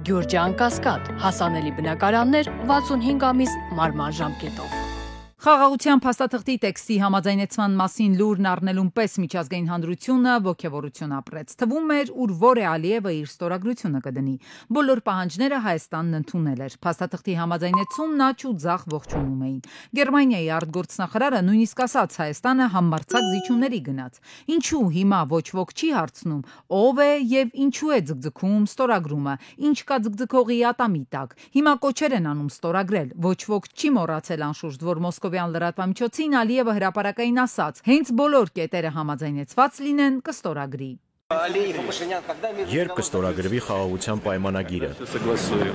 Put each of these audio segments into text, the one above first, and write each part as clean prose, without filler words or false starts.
Գյուրջան Կասկադ, հասանելի բնակարաններ 65 ամիս մարման ժամկետով։ Խաղաղության փաստաթղթի տեքստի համաձայնեցման մասին լուրն առնելուն պես միջազգային հանրությունը ոգևորություն ապրեց։ Թվում էր, ուր որ է Ալիևը իր ստորագրությունը կդնի։ Բոլոր պահանջները Հայաստանն ընդունել էր։ Փաստաթղթի համաձայնեցումն աճ ու ձախ ողջունում էին։ Գերմանիայի արտգործնախարարը նույնիսկ ասաց Հայաստանը համարձակ զիջումների գնաց։ Ինչու հիմա ոչ ոք չի հարցնում, ով է եւ ինչու է ձգձգում ստորագրումը, ինչ կա ձգձգողի ատամի տակ։ Հիմա կոչեր են անում ստորագրել։ Ոչ ոք չի մոռացել անշուշտ, որ Մոսկովյան լրատվամիջոցին Ալիևը հրապարակային ասաց. հենց բոլոր կետերը համաձայնեցված լինեն, կստորագրի։ Երբ կստորագրվի խաղաղության պայմանագիրը։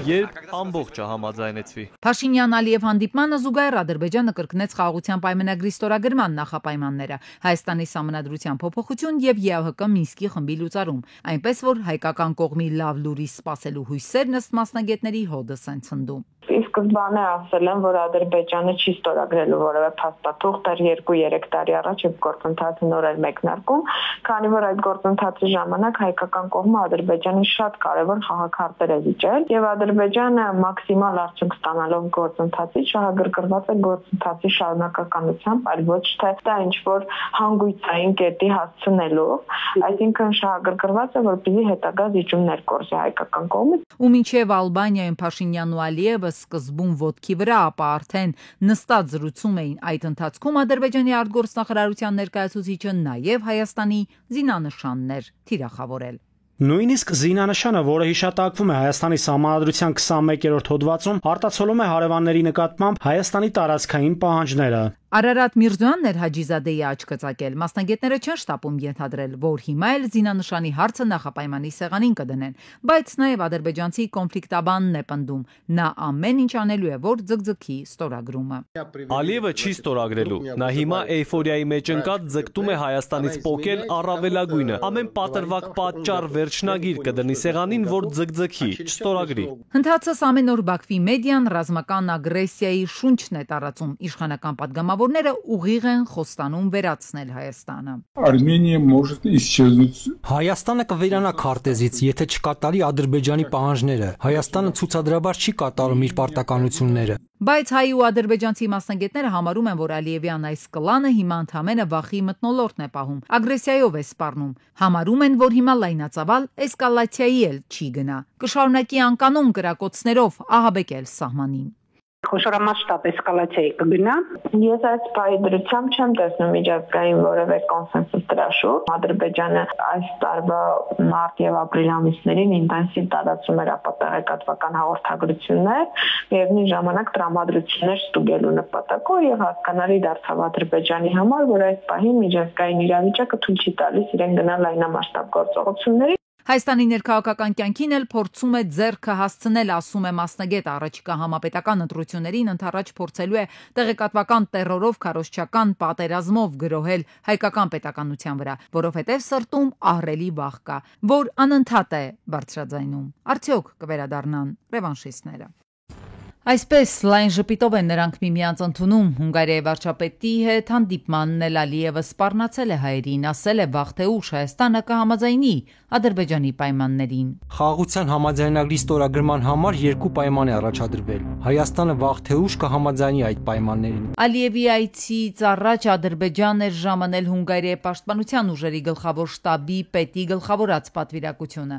Երբ ամբողջը համաձայնեցվի։ Փաշինյան-Ալիև հանդիպմանը զուգահեռ Ադրբեջանը կրկնեց խաղաղության պայմանագրի ստորագրման նախապայմանները, Հայաստանի սահմանադրության փոփոխություն եւ ԵԱՀԿ Մինսկի խմբի լուծարում, այնպես որ հայկական կողմի լավ լուրի սպասելու հույսերն ըստ մասնագետների հոդս են ցնդում։ Սկզբանե ասել են, որ Ադրբեջանը չի ստորագրելու որևէ փաստաթուղթ 2-3 տարի առաջ, երբ գործընթացը նոր էր մեկնարկում, քանի որ այդ գործընթացի ժամանակ հայկական կողմը Ադրբեջանի շատ կարևոր խաղաքարտեր է վիճել, եւ Ադրբեջանը մաքսիմալ արդյունք ստանալով գործընթացից շահագրգռված է գործընթացի շարունակականությամբ, այլ ոչ թե դա ինչ-որ հանգույցային կետի հասցնելով, այսինքն շահագրգռված է, որպեսզի հետագա զիջումներ կորզի հայկական կողմից։ Ու մինչև Ալբանիայում Փաշինյանն ու Ալիևը սկզբում ոտքի վրա, ապա արդեն նստած զրուցում էին այդ ընթացքում Ադրբեջանի արտգործնախարարության ներկայացուցիչը նաև Հայաստանի զինանշաններ թիրախավորել։ Նույնիսկ զինանշանը, որը հիշատակվում է Հայաստանի սահմանադրության 21-րդ հոդվածում, արտացոլում է հարևանների նկատմամբ Հայաստանի տարածքային պահանջները։ Արարատ Միրզոյանն էր Հաջիզադեի աչքը ծակել։ Մասնագետները չեն շտապում ենթադրել, որ հիմա էլ զինանշանի հարցը նախապայմանի սեղանին կդնեն, բայց նաև ադրբեջանցի կոնֆլիկտաբանն է պնդում։ Նա ամեն ինչ անելու է, որ ձգձգի ստորագրումը։ Ալիևը չի ստորագրելու։ Նա հիմա էյֆորիայի մեջ ընկած ձգտում է Հայաստանից պոկել առավելագույնը։ Ամեն պատրվակ պատճառ վերջնագիր կդնի սեղանին, որ ձգձգի, չստորագրի։ Ընթացս ամեն օր Բաքվի մեդիան ռազմական ագրեսիայի շունչն է տարածում, իշխանական պատգամավորները ուղիղ են խոստանում վերացնել Հայաստանը։ Հայաստանը կվերանա քարտեզից, եթե չկատարի Ադրբեջանի պահանջները։ Հայաստանը ցուցադրաբար չի կատարում իր պարտականությունները։ Բայց հայ ու ադրբեջանցի մասնագետները համարում են, որ Ալիևյան այս կլանը հիմա ընդամենը վախի մթնոլորտն է պահում, ագրեսիայով է սպառնում։ Համարում են, որ հիմա լայնածավալ էսկալացիայի էլ չի գնա։ Կշարունակի անկանոն կրակոցներով ահաբեկել սահմանին։ Խոշորամասշտաբ էսկալացիայի կգնա։ Ես այս պայդրությամբ չեմ տեսնում միջազգային որևէ կոնսենսուս դրա շուրջ։ Ադրբեջանը այս տարվա մարտ եւ ապրիլ ամիսներին ինտենսիվ տարածում էր ապատեղեկատվական հաղորդագրություններ, միևնույն ժամանակ տրամադրություններ ստուգելու նպատակով եւ հասկանալի դարձավ Ադրբեջանի համար, որ այս պահին միջազգային իրավիճակը թույլ չի տալիս իրեն գնալ լայնամասշտաբ գործողությունների։ Հայաստանի ներքաղաքական կյանքին էլ փորձում է ձեռքը հասցնել, ասում է մասնագետ, առաջիկա համապետական ընտրություններին ընդառաջ փորձելու է տեղեկատվական տերորով, քարոզչական պատերազմով գրոհել հայկական պետականության վրա, որովհետև սրտում ահռելի վախ կա, որ անընդհատ է բարձրաձայնում։ Արդյոք կվերադառնան ռևանշիստները։ Այսպես լայն ժպիտով են նրանք միմյանց ընդունում։ Հունգարիայի վարչապետի հետ հանդիպմանն էլ Ալիևը սպառնացել է հայերին, ասել է վաղ թե ուշ Հայաստանը կհամաձայնի Ադրբեջանի պայմաններին։ Խաղաղության համաձայնագրի ստորագրման համար երկու պայման է առաջադրվել։ Հայաստանը վաղ թե ուշ կհամաձայնի այդ պայմաններին։ Ալիևի այցից առաջ Ադրբեջանն էր ժամանել Հունգարիայի պաշտպանության ուժերի գլխավոր շտաբի պետի գլխավորած պատվիրակությունը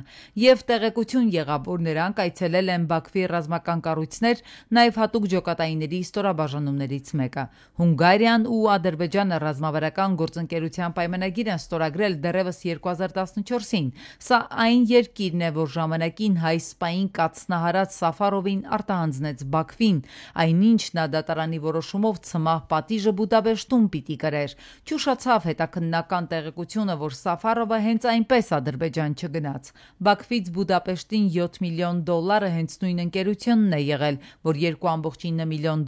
եւ տեղեկություն եղավ, որ նրանք այցելել են Բաքվի ռազմական կառույցներ, նաև հատուկ ջոկատայինների ստորաբաժանումներից մեկը։ Հունգարիան ու Ադրբեջանը ռազմավարական գործընկերության պայմանագիր են ստորագրել դեռևս 2014-ին։ Սա այն երկիրն է, որ ժամանակին հայ սպային կացնահարած Սաֆարովին արտահանձնեց Բաքվին, այնինչ նա դատարանի որոշումով ցմահ պատիժը Բուդապեշտում պիտի կրեր։ Չուշացավ հետաքննական տեղեկությունը, որ Սաֆարովը հենց այնպես Ադրբեջան չգնաց։ Բաքվից Բուդապեշտին $7 միլիոն հենց նույն ընկերությունն է եղել, որ $2.9 միլիոն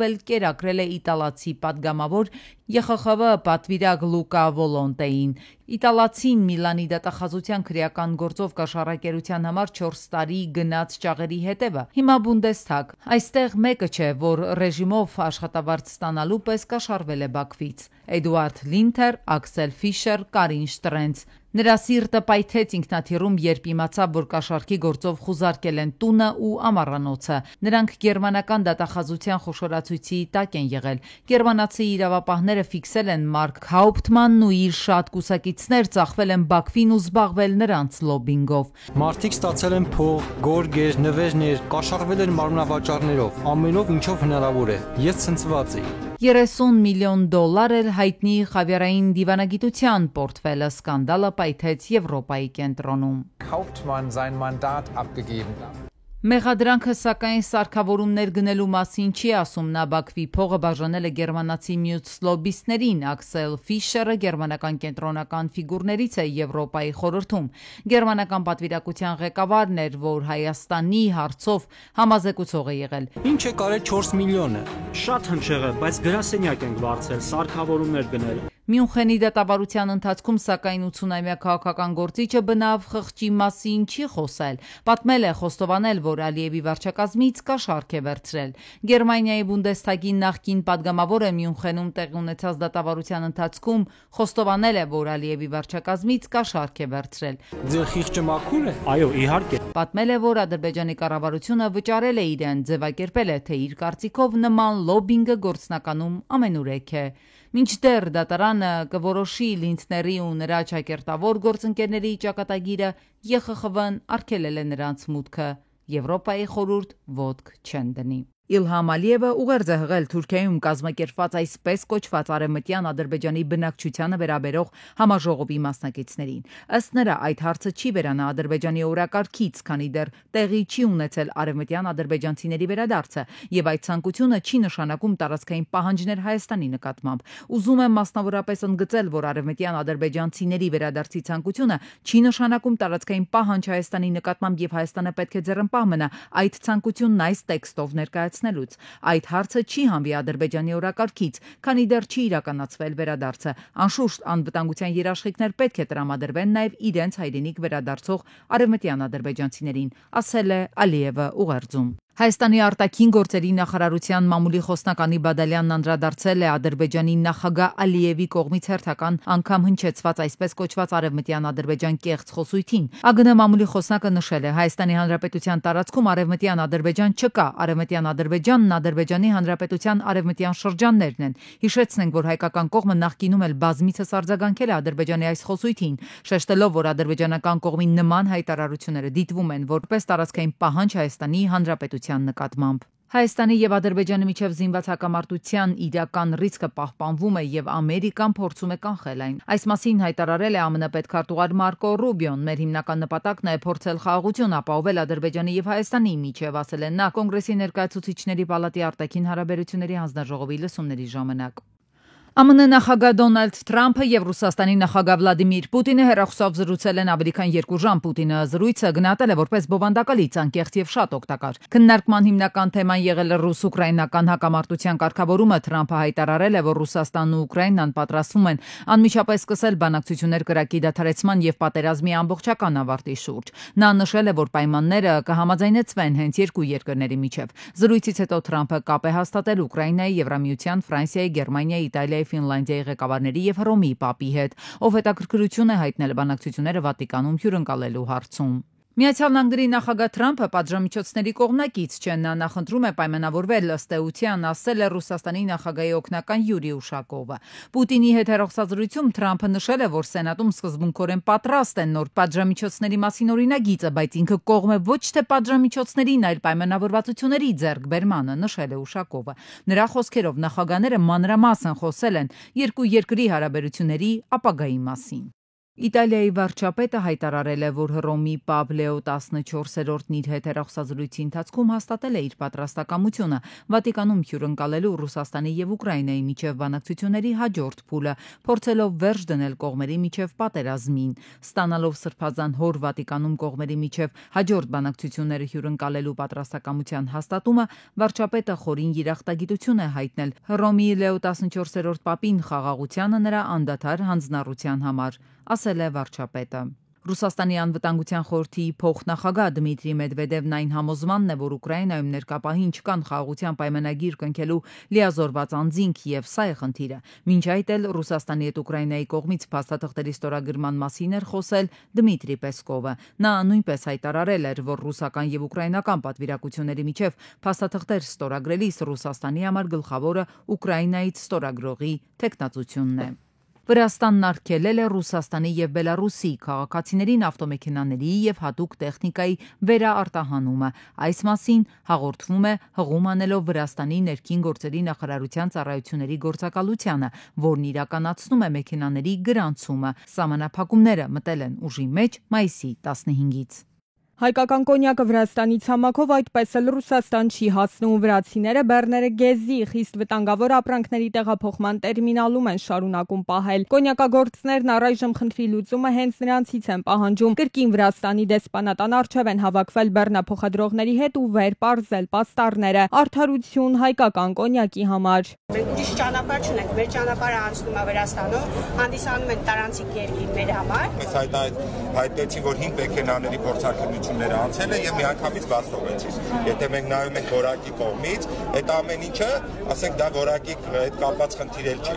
էլ կերակրել է իտալացի պատգամավոր ԵԽԽՎ պատվիրակ Լուկա Վոլոնտեին Իտալացին Միլանի դատախազության քրեական գործով կաշառակերության համար 4 տարի գնաց ճաղերի հետևը։ Հիմա Բունդեսթագ։ Այստեղ մեկը չէ, որ ռեժիմով աշխատավարձ ստանալու պես կաշառվել է Բաքվից։ Էդուարդ Լինթեր, Աքսել Ֆիշեր, Կարին Շտրենց։ Նրա սիրտը պայթեց ինքնաթիռում, երբ իմացավ, որ կաշառքի գործով խուզարկել են տունը ու ամառանոցը։ Նրանք գերմանական դատախազության խոշորացույցի տակ են եղել։ Գերմանացի իրավապահները ֆիքսել են Մարկ Հաուպտմանն ու իր շատ կուսակիցներ ծախվել են Բաքվին ու զբաղվել նրանց լոբինգով։ Մարդիկ ստացել են փող, գորգեր, նվերներ, կաշառվել են մարմնավաճառներով, ամենով ինչով հնարավոր է։ Ես ցնցված էի։ 30 միլիոն դոլար էլ հայտնի խավիարային դիվանագիտության պորտֆելը սկանդալը պայթեց Եվրոպայի կենտրոնում։ Hauptmann sein Mandat abgegeben. Մեղադրանքը սակայն սարքավորումներ գնելու մասին չի ասում, նա Բաքվի փողը բաժանել է գերմանացի մյուս լոբիստներին։ Աքսել Ֆիշերը գերմանական կենտրոնական ֆիգուրներից է Եվրոպայի խորհրդում։ Գերմանական պատվիրակության ղեկավարն էր, որ Հայաստանի հարցով համազեկուցող է եղել։ Ինչ է կարել 4 միլիոնը։ Շատ հնչեղ է, բայց գրասենյակ ենք վարձել, սարքավորումներ գնել։ Մյունխենի դատավարության ընթացքում սակայն 80-ամյա քաղաքական գործիչը բնավ խղճի մասին չի խոսել։ Պատմել է, խոստովանել, որ Ալիևի վարչակազմից կաշառք է վերցրել։ Գերմանիայի Բունդեսթագի նախկին падգամավորը Մյունխենում տեղի ունեցած դատավարության ընթացքում խոստովանել է, որ Ալիևի վարչակազմից կաշառք է վերցրել։ Ձեր խիղճը մաքուր է։ Այո, իհարկե։ Պատմել է, որ Ադրբեջանի կառավարությունը վճարել է իրեն, ձևակերպել է, թե իր կարծիքով նման լոբինգը գործնականում ամենուրեք է։ Մինչդեռ դատարանը կորոշի Լինթների ու նրա ճակերտավոր գործընկերների ճակատագիրը, ԵԽԽՎ-ն արգելել է նրանց մուտքը։ Եվրոպայի խորհուրդ ոտք չեն դնի։ Իլհամ Ալիևը ուղերձ է հղել Թուրքիայում կազմակերպված այսպես կոչված արևմտյան Ադրբեջանի բնակչությանը վերաբերող համաժողովի մասնակիցներին։ Ըստ նրա, այդ հարցը չի վերանա Ադրբեջանի օրակարգից, քանի դեռ տեղի չի ունեցել արևմտյան ադրբեջանցիների վերադարձը, եւ այդ ցանկությունը չի նշանակում տարածքային պահանջներ Հայաստանի նկատմամբ։ Ուզում եմ մասնավորապես ընդգծել, որ արևմտյան ադրբեջանցիների վերադարձի ցանկությունը չի նշանակում տարածքային պահանջ Հայաստանի նկատմամբ եւ Հայաստանը պետք է ձեռնպահ մնա այդ ցանկությունն այս տեքստով ներկայացնելուց։ Այդ հարցը չի հանվի Ադրբեջանի օրակարգից, քանի դեռ չի իրականացվել վերադարձը։ Անշուշտ անվտանգության երաշխիքներ պետք է տրամադրվեն նաև իրենց հայրենիք վերադարձող արևմտյան ադրբեջանցիներին, ասել է Ալիևը ուղերձում։ Հայաստանի արտաքին գործերի նախարարության մամուլի խոսնականի Բադալյանն անդրադարձել է Ադրբեջանի նախագահ Ալիևի կողմից հերթական անգամ հնչեցված այսպես կոչված արևմտյան Ադրբեջան կեղծ խոսույթին։ ԱԳՆ մամուլի խոսնակը նշել է, Հայաստանի Հանրապետության տարածքում արևմտյան Ադրբեջան չկա, արևմտյան Ադրբեջանն Ադրբեջանի Հանրապետության արևմտյան շրջաններն են։ Հիշեցնենք, որ հայկական կողմը նախկինում էլ բազմիցս արձագանքել է Ադրբեջանի այս խոսույթին, շեշտելով, որ ադրբեջանական կողմի նման հայտարարությունները դիտվում են որպես տարածքային պահանջ Հայաստանի Հանրապետության նկատմամբ։ Հայաստանի եւ Ադրբեջանի միջև զինված հակամարտության իրական ռիսկը պահպանվում է եւ Ամերիկան փորձում է կանխել այն։ Այս մասին հայտարարել է ԱՄՆ պետքարտուղար Մարկո Ռուբիոն։ Մեր հիմնական նպատակն է փորձել խաղաղություն ապահովել Ադրբեջանի եւ Հայաստանի միջև, ասել է նա Կոնգրեսի ներկայացուցիչների պալատի արտաքին հարաբերությունների հանձնաժողովի լսումների ժամանակ։ ԱՄՆ նախագահ Դոնալդ Թրամփը եւ Ռուսաստանի նախագահ Վլադիմիր Պուտինը հեռախոսով զրուցել են ավելի քան 2 ժամ։ Պուտինը զրույցը գնահատել է որպես բովանդակալից, անկեղծ եւ շատ օգտակար։ Քննարկման հիմնական թեման եղել է ռուս-ուկրաինական հակամարտության կարգավորումը։ Թրամփը հայտարարել է, որ Ռուսաստանն ու Ուկրաինան պատրաստվում են անմիջապես սկսել բանակցություններ կրակի դադարեցման եւ պատերազմի ամբողջական ավարտի շուրջ։ Նա նշել է, որ պայմանները կհամաձայնեցվեն հենց երկու երկրների միջև։ Զրույցից հետո Թրամփը կապ է հաստատել Ուկրաինայի, Եվրամիության, Ֆրանսիայի, Գերմանիայի, Իտալիայի, Ֆինլանդիայի ղեկավարների եւ Հռոմի պապի հետ, ով հետաքրքրություն է հայտնել բանակցությունները Վատիկանում հյուրընկալելու հարցում։ Միացյալ Նահանգների նախագահ Թրամփը պատժամիջոցների կողմնակից չէ, նա նախընտրում է պայմանավորվել ըստ էության, ասել է Ռուսաստանի նախագահի օգնական Յուրի Ուշակովը։ Պուտինի հետ հեռախոսազրույցում Թրամփը նշել է, որ Սենատում սկզբունքորեն պատրաստ են նոր պատժամիջոցների մասին օրինագիծը, բայց ինքը կողմ է ոչ թե պատժամիջոցներին, այլ պայմանավորվածությունների ձեռքբերմանը, նշել է Ուշակովը։ Նրա խոսքերով նախագահները մանրամասն խոսել են երկու երկրի հարաբերությունների ապագայի մասին։ Իտալիայի վարչապետը հայտարարել է, որ Հռոմի Պապ Լեո 14-րդն իր հետ հեռախոսազրույցի ընթացքում հաստատել է իր պատրաստակամությունը Վատիկանում հյուրընկալելու Ռուսաստանի եւ Ուկրաինայի միջև բանակցությունների հաջորդ փուլը, փորձելով վերջ դնել կողմերի միջև պատերազմին։ Ստանալով սրբազան հոր Վատիկանում կողմերի միջև հաջորդ բանակցությունները հյուրընկալելու պատրաստակամության հաստատումը, վարչապետը խորին երախտագիտություն է հայտնել Հռոմի Լեո 14-րդ Պապին խաղաղությանը նրա անդադար հանձնառության համար, ասել է վարչապետը։ Ռուսաստանի անվտանգության խորհրդի փոխնախագահ Դմիտրի Մեդվեդևն այն համոզմանն է, որ Ուկրաինայում ներկապահին չկան խաղաղության պայմանագիր կնքելու լիազորված անձինք եւ սա է խնդիրը։ Մինչ այդ էլ Ռուսաստանի հետ Ուկրաինայի կողմից փաստաթղթերի ստորագրման մասին էր խոսել Դմիտրի Պեսկովը։ Նա նույնպես հայտարարել էր, որ ռուսական եւ ուկրաինական պատվիրակությունների միջև փաստաթղթեր ստորագրելիս Ռուսաստանի համար գլխավորը Ուկրաինայից ստորագրողի թեկնածությունն է։ Վրաստանն արգելել է Ռուսաստանի եւ Բելարուսի քաղաքացիներին ավտոմեքենաների եւ հատուկ տեխնիկայի վերաարտահանումը։ Այս մասին հաղորդվում է հղում անելով Վրաստանի ներքին գործերի նախարարության ծառայությունների գործակալությանը, որն իրականացնում է մեքենաների գրանցումը։ Սահմանափակումները մտել են ուժի մեջ մայիսի 15-ից։ Հայկական կոնյակը Վրաստանի ցամաքով այդպես էլ Ռուսաստան չի հասնում։ Վրացիները բեռները գեզի խիստ վտանգավոր ապրանքների տեղափոխման տերմինալում են շարունակում պահել։ Կոնյակագործներն առայժմ խնդրի լուծումը հենց նրանցից են պահանջում։ Կրկին Վրաստանի դեսպանատան առջև են հավաքվել բեռնափոխադրողների հետ ու վեր պարզել պաստառները։ Արդարություն հայկական կոնյակի համար։ Մենք ուրիշ ճանապարհ չունենք, մեր ճանապարհը անցնում է Վրաստանով, հանդիսանում են տարանցիկ երկիր մեր համար։ Մենք հայտնեցին, որ 5 մեքենաների փորձարկությունները անցել է եւ միանգամից բաց թողեցին։ Եթե մենք նայում ենք որակի կողմից, այդ ամեն ինչը, ասենք դա որակի հետ կապված խնդիր էլ չի,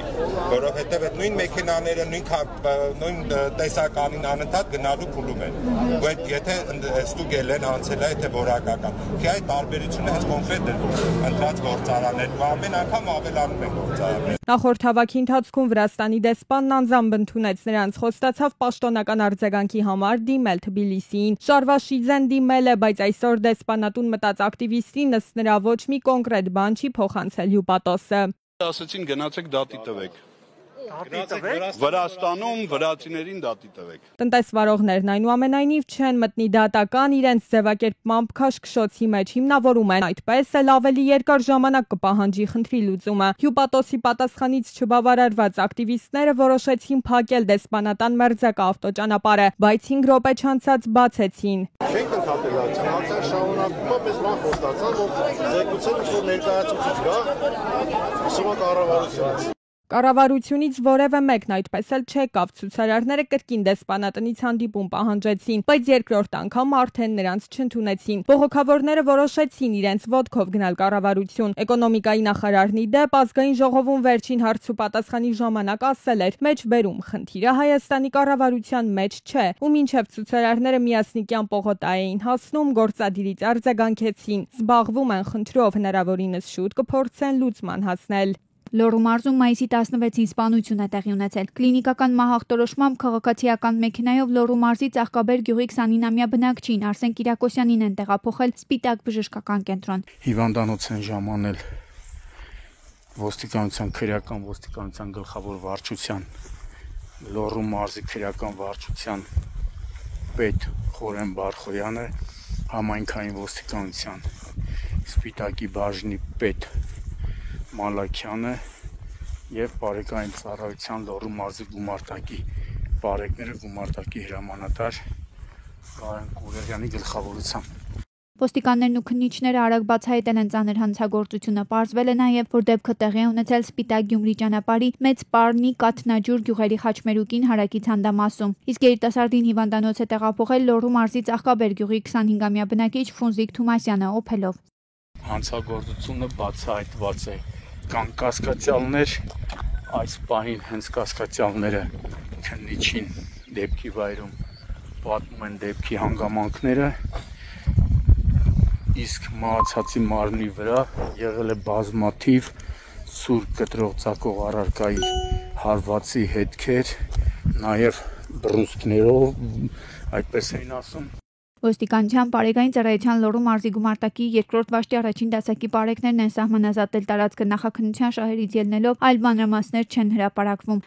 որովհետեւ այդ նույն մեքենաները նույն տեսականին անընդհատ գնալու փուլում են։ Ու այդ եթե ստուգել են, անցել է, եթե որակական։ Թե այդ տարբերությունը հենց կոնկրետ դրվում ընտրած գործարաններում ամեն անգամ ավելանում են գործարանները։ Նախորդ հավաքի ընթացքում Վրաստանի դեսպանն անձամբ ընդունեց նրանց, խոստացավ պաշտոնական արձագանքի համար դիմել Թբիլիսիին։ Շարվաշիձեն դիմել է, բայց այսօր դեսպանատուն մտած ակտիվիստին ըստ նրա ոչ մի կոնկրետ բան չի փոխանցել հյուպատոսը։ Ասացին գնացեք դատի տվեք։ Վրաստանում վրացիներին դատի տվեք։ Տնտեսվարողներն այնուամենայնիվ չեն մտնի դատական, իրենց ձևակերպմամբ քաշքշոցի մեջ հիմնավորում են, այդպես էլ ավելի երկար ժամանակ կպահանջի խնդրի լուծումը։ Հյուպատոսի պատասխանից չբավարարված ակտիվիստները որոշեցին փակել դեսպանատան մերձակա ավտոճանապարհը, բայց 5 րոպե չանցած բացեցին։ Չենք ընդհատել այդ շարունակումը, պես բան խոստացան, որ զեկուցել որ ներկայացուցիչ կա սովա կառավարությունից։ Կառավարությունից որևէ մեկն այդպես էլ չեկավ, ցուցարարները կրկին դեսպանատնից հանդիպում պահանջեցին, բայց երկրորդ անգամ արդեն նրանց չընդունեցին։ Բողոքավորները որոշեցին իրենց ոտքով գնալ կառավարություն։ Էկոնոմիկայի նախարարն ի դեպ ազգային ժողովում վերջին հարց ու պատասխանի ժամանակ ասել էր. «Մեջբերում խնդիրը Հայաստանի կառավարության մեջ չէ», ու մինչև ցուցարարները միասնիկյան պողոտա էին հասնում, գործադիրից արձագանքեցին։ Զբաղվում են խնդրով, հնարավորինս շուտ կփորձեն լուծման հասնել։ Լոռու մարզում մայիսի 16-ին սպանություն է տեղի ունեցել։ Կլինիկական մահախտորոշմամբ քաղաքացիական մեքենայով Լոռու մարզի Ծաղկաբեր գյուղի 29-ամյա բնակչին Արսեն Կիրակոսյանին են տեղափոխել Սպիտակ բժշկական կենտրոն։ Հիվանդանոց են ժամանել ոստիկանության քրեական ոստիկանության գլխավոր վարչության Լոռու մարզի քրեական վարչության պետ Խորեն Բարխոյանը, համայնքային ոստիկանության Սպիտակի բաժնի պետ Մալաքյանը եւ բարեկային ծառայության Լոռու մարզի գումարտակի բարեկները գումարտակի հրամանատար Կարեն Կուրեղյանի գլխավորությամբ։ Ոստիկաններն ու քննիչները արագ բացահայտել են ծանր հանցագործությունը։ Պարզվել է նաև, որ դեպքը տեղի է ունեցել Սպիտակ Գյումրի ճանապարհի Մեծ Պարնի Կաթնաջուր գյուղերի Խաչմերուկին հարակից հանդամասում։ Իսկ երիտասարդին հիվանդանոց է տեղափոխել Լոռու մարզի Ծաղկաբեր գյուղի 25-ամյա բնակիչ Ֆունզիկ Թումասյանը օփելով։ Հանցագործությունը բացահայտված է։ Կան կասկածյալներ, այս պահին հենց կասկածյալները քննիչին դեպքի վայրում պատմում են դեպքի հանգամանքները, իսկ մահացածի մարմնի վրա եղել է բազմաթիվ սուր կտրող ծակող առարկայի հարվածի հետքեր, նաև բռունցքներով, այդպես էին ասում։ Ոստիկանության բարեկային ծառայության Լոռու մարզի գումարտակի 2-րդ վաշտի առաջին դասակի բարեկներն են սահմանազատել տարածքը նախաքննության շահերից ելնելով, այլ մանրամասներ չեն հրապարակվում։